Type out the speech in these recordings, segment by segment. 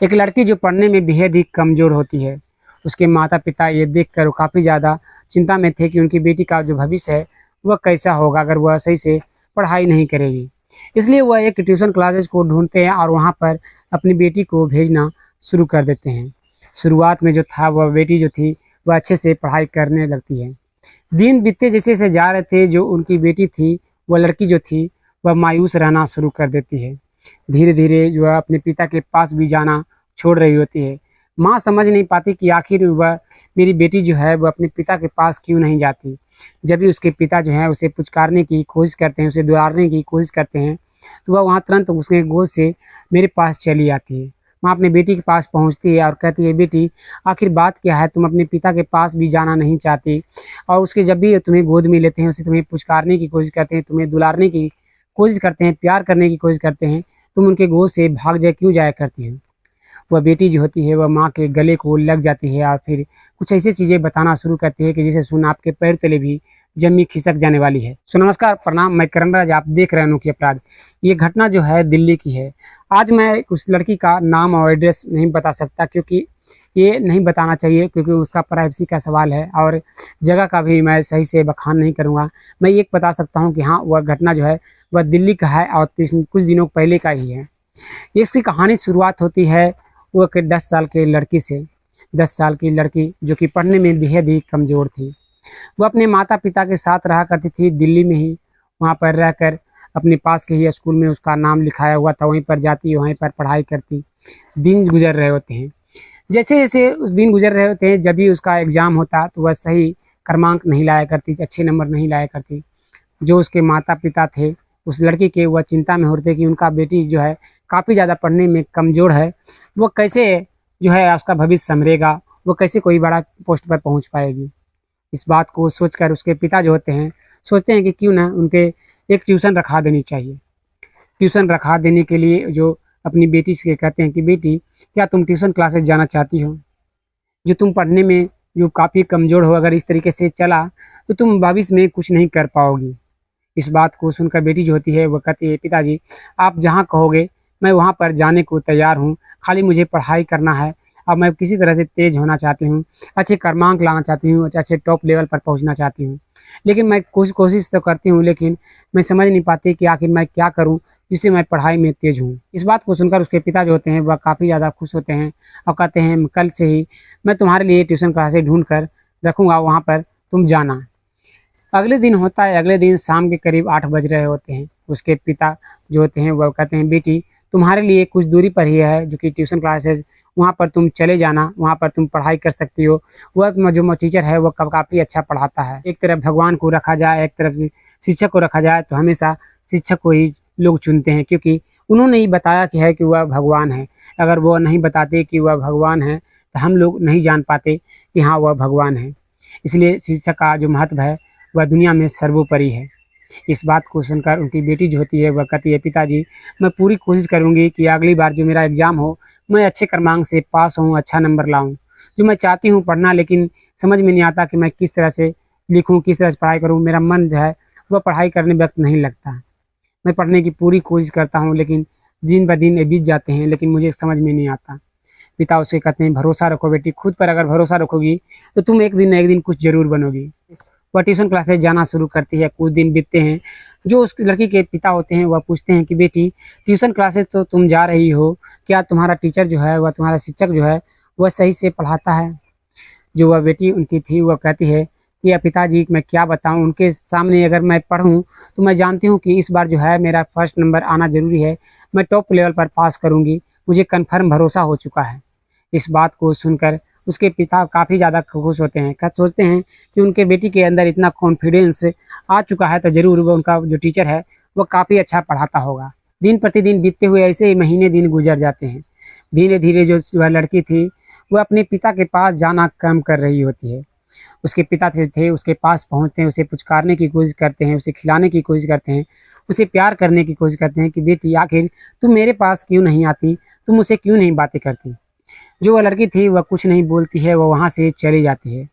एक लड़की जो पढ़ने में बेहद ही कमज़ोर होती है, उसके माता-पिता ये देखकर वो काफ़ी ज़्यादा चिंता में थे कि उनकी बेटी का जो भविष्य है, वह कैसा होगा अगर वह सही से पढ़ाई नहीं करेगी। इसलिए वह एक ट्यूशन क्लासेस को ढूँढते हैं और वहाँ पर अपनी बेटी को भेजना शुरू कर देते हैं। शुरुआत में जो था वह बेटी जो थी, वह अच्छे से पढ़ाई करने लगती है। दिन बीतते जैसे-जैसे जा रहे थे, जो उनकी बेटी थी, वह लड़की जो थी, वह मायूस रहना शुरू कर देती है। धीरे-धीरे जो है अपने पिता के पास भी जाना छोड़ रही होती है। माँ समझ नहीं पाती कि आखिर वह मेरी बेटी जो है वह अपने पिता के पास क्यों नहीं जाती। जब भी उसके पिता जो हैं उसे पुचकारने की कोशिश करते हैं, उसे दुलारने की कोशिश करते हैं, तो वह वहाँ तुरंत उसके गोद से मेरे पास चली आती है। माँ अपनी बेटी के पास पहुँचती है और कहती है, बेटी आखिर बात क्या है? तुम अपने पिता के पास भी जाना नहीं चाहती और उसके जब भी तुम्हें गोद में लेते हैं, उसे तुम्हें पुचकारने की कोशिश करते हैं, तुम्हें दुलारने की कोशिश करते हैं, प्यार करने की कोशिश करते हैं, तुम उनके गोद से भाग जाए क्यों जाया करती हो? वह बेटी जो होती है वह माँ के गले को लग जाती है और फिर कुछ ऐसी चीज़ें बताना शुरू करती है कि जिसे सुन आपके पैर तले भी जमी खिसक जाने वाली है। सो नमस्कार, प्रणाम, मैं करण राज, आप देख रहे हैं अनोखी अपराध। ये घटना जो है दिल्ली की है। आज मैं उस लड़की का नाम और एड्रेस नहीं बता सकता क्योंकि ये नहीं बताना चाहिए, क्योंकि उसका प्राइवेसी का सवाल है और जगह का भी मैं सही से बखान नहीं करूँगा। मैं ये बता सकता हूँ कि हाँ, वह घटना जो है वह दिल्ली का है और कुछ दिनों पहले का ही है। इसकी कहानी शुरुआत होती है वो एक 10 साल की लड़की से। 10 साल की लड़की जो कि पढ़ने में बेहद ही कमज़ोर थी। वो अपने माता-पिता के साथ रहा करती थी दिल्ली में ही। वहाँ पर रहकर अपने पास के ही स्कूल में उसका नाम लिखाया हुआ था, वहीं पर जाती, वहीं पर पढ़ाई करती। दिन गुज़र रहे होते हैं। जैसे-जैसे उस दिन गुज़र रहे होते हैं, जब भी उसका एग्ज़ाम होता तो वह सही क्रमांक नहीं लाया करती, अच्छे नंबर नहीं लाया करती। जो उसके माता-पिता थे, उस लड़की के, वह चिंता में होते कि उनका बेटी जो है काफ़ी ज़्यादा पढ़ने में कमज़ोर है, वो कैसे जो है उसका भविष्य संवरेगा, वो कैसे कोई बड़ा पोस्ट पर पहुँच पाएगी। इस बात को सोचकर उसके पिता जो होते हैं, सोचते हैं कि क्यों ना उनके एक ट्यूशन रखा देनी चाहिए। ट्यूशन रखा देने के लिए जो अपनी बेटी से कहते हैं कि बेटी, क्या तुम ट्यूशन क्लासेस जाना चाहती हो? जो तुम पढ़ने में जो काफ़ी कमज़ोर हो, अगर इस तरीके से चला तो तुम भविष्य में कुछ नहीं कर पाओगी। इस बात को सुनकर बेटी जो होती है वह कहती है, पिताजी आप जहाँ कहोगे मैं वहाँ पर जाने को तैयार हूँ, खाली मुझे पढ़ाई करना है। अब मैं किसी तरह से तेज़ होना चाहती हूँ, अच्छे क्रमांक लाना चाहती हूँ, अच्छे टॉप लेवल पर पहुँचना चाहती हूँ। लेकिन मैं कोशिश तो करती हूँ, लेकिन मैं समझ नहीं पाती कि आखिर मैं क्या करूँ जिससे मैं पढ़ाई में तेज़ हूँ। इस बात को सुनकर उसके पिता जो होते हैं वह काफ़ी ज़्यादा खुश होते हैं और कहते हैं, कल से ही मैं तुम्हारे लिए ट्यूशन क्लासेस ढूँढ कर रखूँगा, वहाँ पर तुम जाना। अगले दिन होता है, अगले दिन शाम के करीब 8 बज रहे होते हैं। उसके पिता जो होते हैं वह कहते हैं, बेटी तुम्हारे लिए कुछ दूरी पर ही है जो कि ट्यूशन क्लासेस, वहाँ पर तुम चले जाना, वहाँ पर तुम पढ़ाई कर सकती हो। वह जो टीचर है वह काफ़ी अच्छा पढ़ाता है। एक तरफ भगवान को रखा जाए, एक तरफ शिक्षक को रखा जाए तो हमेशा शिक्षक को ही लोग चुनते हैं, क्योंकि उन्होंने ही बताया कि है कि वह भगवान है। अगर वो नहीं बताते कि वह भगवान है तो हम लोग नहीं जान पाते कि हाँ वह भगवान है। इसलिए शिक्षक का जो महत्व है वह दुनिया में सर्वोपरि है। इस बात को सुनकर उनकी बेटी जो होती है वह कहती है, पिताजी मैं पूरी कोशिश करूँगी कि अगली बार जो मेरा एग्ज़ाम हो मैं अच्छे क्रमांक से पास हूँ, अच्छा नंबर लाऊँ। जो मैं चाहती हूँ पढ़ना, लेकिन समझ में नहीं आता कि मैं किस तरह से लिखूँ, किस तरह से पढ़ाई करूँ। मेरा मन जो है वह पढ़ाई करने वक्त नहीं लगता है। मैं पढ़ने की पूरी कोशिश करता हूँ, लेकिन दिन ब दिन बीत जाते हैं, लेकिन मुझे समझ में नहीं आता। पिता उसे कहते हैं, भरोसा रखो बेटी, खुद पर अगर भरोसा रखोगी तो तुम एक दिन न एक दिन कुछ ज़रूर बनोगी। वह ट्यूशन क्लासेस जाना शुरू करती है। कुछ दिन बीतते हैं। जो उस लड़की के पिता होते हैं वह पूछते हैं कि बेटी ट्यूशन क्लासेस तो तुम जा रही हो, क्या तुम्हारा टीचर जो है वह तुम्हारा शिक्षक जो है वह सही से पढ़ाता है? जो वह बेटी उनकी थी वह कहती है कि पिताजी मैं क्या बताऊं, उनके सामने अगर मैं पढ़ूं तो मैं जानती हूं कि इस बार जो है मेरा फर्स्ट नंबर आना ज़रूरी है, मैं टॉप लेवल पर पास करूंगी, मुझे कन्फर्म भरोसा हो चुका है। इस बात को सुनकर उसके पिता काफ़ी ज़्यादा खुश होते हैं। सोचते हैं कि उनके बेटी के अंदर इतना कॉन्फिडेंस आ चुका है तो ज़रूर वो उनका जो टीचर है वो काफ़ी अच्छा पढ़ाता होगा। दिन प्रतिदिन बीतते हुए ऐसे ही महीने दिन गुजर जाते हैं। धीरे धीरे जो वह लड़की थी वह अपने पिता के पास जाना कम कर रही होती है। उसके पिता थे उसके पास पहुँचते हैं, उसे पुचकारने की कोशिश करते हैं, उसे खिलाने की कोशिश करते हैं, उसे प्यार करने की कोशिश करते हैं कि बेटी आखिर तुम मेरे पास क्यों नहीं आती, तुम मुझसे क्यों नहीं बातें करती। जो वह लड़की थी वह कुछ नहीं बोलती है, वह वहाँ से चली जाती है।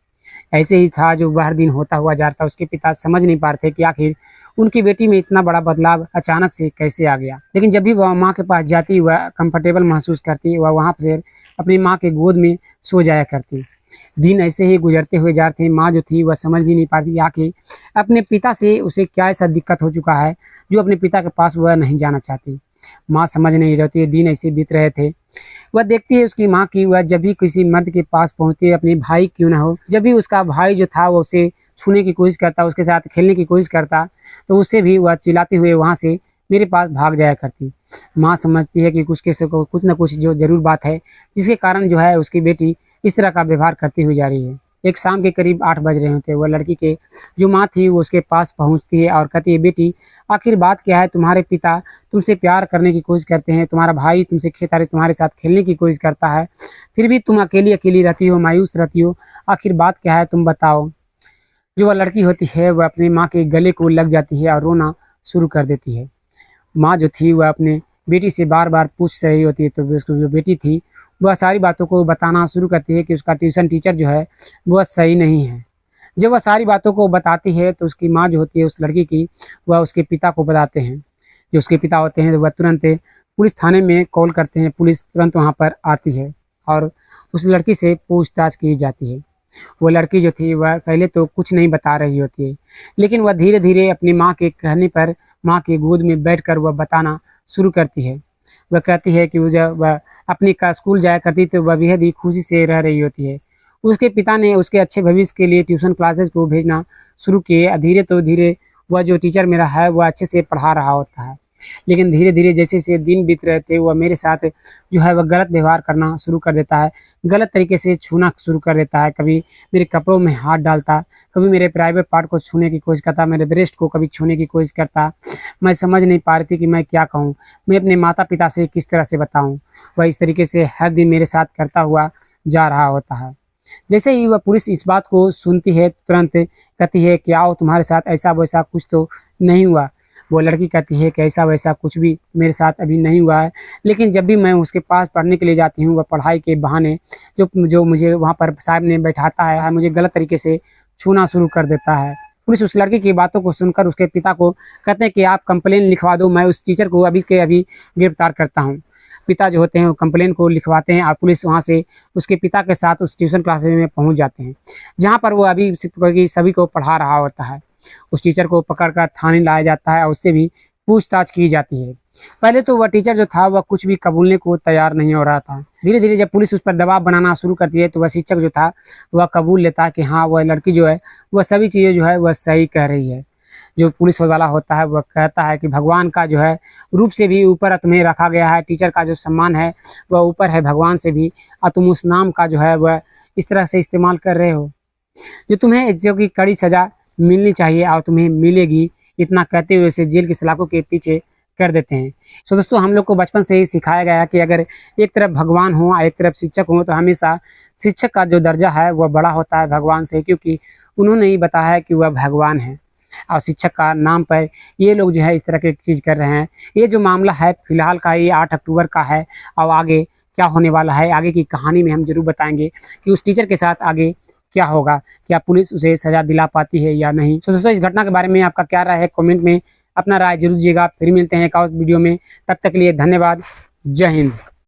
ऐसे ही था जो वह हर दिन होता हुआ जा रहा था। उसके पिता समझ नहीं पा रहे थे कि आखिर उनकी बेटी में इतना बड़ा बदलाव अचानक से कैसे आ गया। लेकिन जब भी वह माँ के पास जाती, वह कंफर्टेबल महसूस करती, वह वहाँ से अपनी माँ के गोद में सो जाया करती। दिन ऐसे ही गुजरते हुए जा रहे थे। माँ जो थी वह समझ भी नहीं पाती आके अपने पिता से उसे क्या ऐसा दिक्कत हो चुका है जो अपने पिता के पास वह नहीं जाना चाहती। माँ समझ नहीं रहती। दिन ऐसे बीत रहे थे। वह देखती है उसकी माँ की, वह जब भी किसी मर्द के पास पहुँचती है, अपने भाई क्यों ना हो, जब भी उसका भाई जो था वो उसे छूने की कोशिश करता, उसके साथ खेलने की कोशिश करता, तो उससे भी वह चिल्लाते हुए वहाँ से मेरे पास भाग जाया करती। माँ समझती है कि कुछ न कुछ जो जरूर बात है जिसके कारण जो है उसकी बेटी इस तरह का व्यवहार करती हुई जा रही है। एक शाम के करीब 8 बज रहे होते। वह लड़की के जो माँ थी वो उसके पास पहुँचती है और कहती है, बेटी आखिर बात क्या है? तुम्हारे पिता तुमसे प्यार करने की कोशिश करते हैं, तुम्हारा भाई तुमसे तुम्हारे साथ खेलने की कोशिश करता है, फिर भी तुम अकेली अकेली रहती हो, मायूस रहती हो। आखिर बात क्या है, तुम बताओ। जो वह लड़की होती है वह अपनी माँ के गले को लग जाती है और रोना शुरू कर देती है। माँ जो थी वह अपने बेटी से बार बार पूछ रही होती है, तो उसकी जो बेटी थी वह सारी बातों को बताना शुरू करती है कि उसका ट्यूशन टीचर जो है वह सही नहीं है। जब वह सारी बातों को बताती है तो उसकी माँ जो होती है उस लड़की की, वह उसके पिता को बताते हैं। जो उसके पिता होते हैं वह तुरंत पुलिस थाने में कॉल करते हैं। पुलिस तुरंत वहाँ पर आती है और उस लड़की से पूछताछ की जाती है। वो लड़की जो थी वह पहले तो कुछ नहीं बता रही होती है, लेकिन वह धीरे धीरे अपनी माँ के कहने पर माँ की गोद में बैठकर वह बताना शुरू करती है। वह कहती है कि जब वह अपनी स्कूल जाया करती तो वह बेहद ही खुशी से रह रही होती है। उसके पिता ने उसके अच्छे भविष्य के लिए ट्यूशन क्लासेस को भेजना शुरू किए। धीरे तो धीरे वह जो टीचर मेरा है वह अच्छे से पढ़ा रहा होता है, लेकिन धीरे धीरे जैसे जैसे दिन बीत रहे थे वह मेरे साथ जो है वह गलत व्यवहार करना शुरू कर देता है, गलत तरीके से छूना शुरू कर देता है। कभी मेरे कपड़ों में हाथ डालता, कभी मेरे प्राइवेट पार्ट को छूने की कोशिश करता, मेरे ब्रेस्ट को कभी छूने की कोशिश करता। मैं समझ नहीं पा रही थी कि मैं क्या कहूँ, मैं अपने माता पिता से किस तरह से बताऊँ। वह इस तरीके से हर दिन मेरे साथ करता हुआ जा रहा होता है। जैसे ही वह पुलिस इस बात को सुनती है तुरंत कहती है कि आओ, तुम्हारे साथ ऐसा वैसा कुछ तो नहीं हुआ। वो लड़की कहती है कि ऐसा वैसा कुछ भी मेरे साथ अभी नहीं हुआ है, लेकिन जब भी मैं उसके पास पढ़ने के लिए जाती हूँ वह पढ़ाई के बहाने जो मुझे वहाँ पर साहब ने बैठाता है, मुझे गलत तरीके से छूना शुरू कर देता है। पुलिस उस लड़की की बातों को सुनकर उसके पिता को कहते हैं कि आप कंप्लेन लिखवा दो, मैं उस टीचर को अभी के अभी गिरफ्तार करता हूँ। पिता जो होते हैं वो कंप्लेन को लिखवाते हैं और पुलिस वहाँ से उसके पिता के साथ उस ट्यूशन क्लास में पहुँच जाते हैं, जहाँ पर वो अभी सभी को पढ़ा रहा होता है। उस टीचर को पकड़कर थाने लाया जाता है और उससे भी पूछताछ की जाती है। पहले तो वह टीचर जो था वह कुछ भी कबूलने को तैयार नहीं हो रहा था। धीरे धीरे जब पुलिस उस पर दबाव बनाना शुरू करती है तो वह शिक्षक जो था वह कबूल लेता है कि हाँ, वह लड़की जो है वह सभी चीज़ें जो है वह सही कह रही है। जो पुलिस वाला होता है वह कहता है कि भगवान का जो है रूप से भी ऊपर तुम्हें रखा गया है, टीचर का जो सम्मान है वह ऊपर है भगवान से भी, और तुम उस नाम का जो है वह इस तरह से इस्तेमाल कर रहे हो, जो तुम्हें जो कि कड़ी सज़ा मिलनी चाहिए और तुम्हें मिलेगी। इतना कहते हुए उसे जेल की सलाखों के पीछे कर देते हैं। सो दोस्तों, हम लोग को बचपन से ही सिखाया गया कि अगर एक तरफ भगवान हो एक तरफ शिक्षक हो तो हमेशा शिक्षक का जो दर्जा है वह बड़ा होता है भगवान से, क्योंकि उन्होंने ही बताया है कि वह भगवान है। और शिक्षक का नाम पर ये लोग जो है इस तरह की चीज़ कर रहे हैं। ये जो मामला है फिलहाल का ये 8 अक्टूबर का है, और आगे क्या होने वाला है आगे की कहानी में हम जरूर बताएंगे कि उस टीचर के साथ आगे क्या होगा, क्या पुलिस उसे सज़ा दिला पाती है या नहीं। तो दोस्तों, इस घटना के बारे में आपका क्या राय है, कमेंट में अपना राय जरूर दीजिएगा। फिर मिलते हैं एक और वीडियो में, तब तक के लिए धन्यवाद। जय हिंद।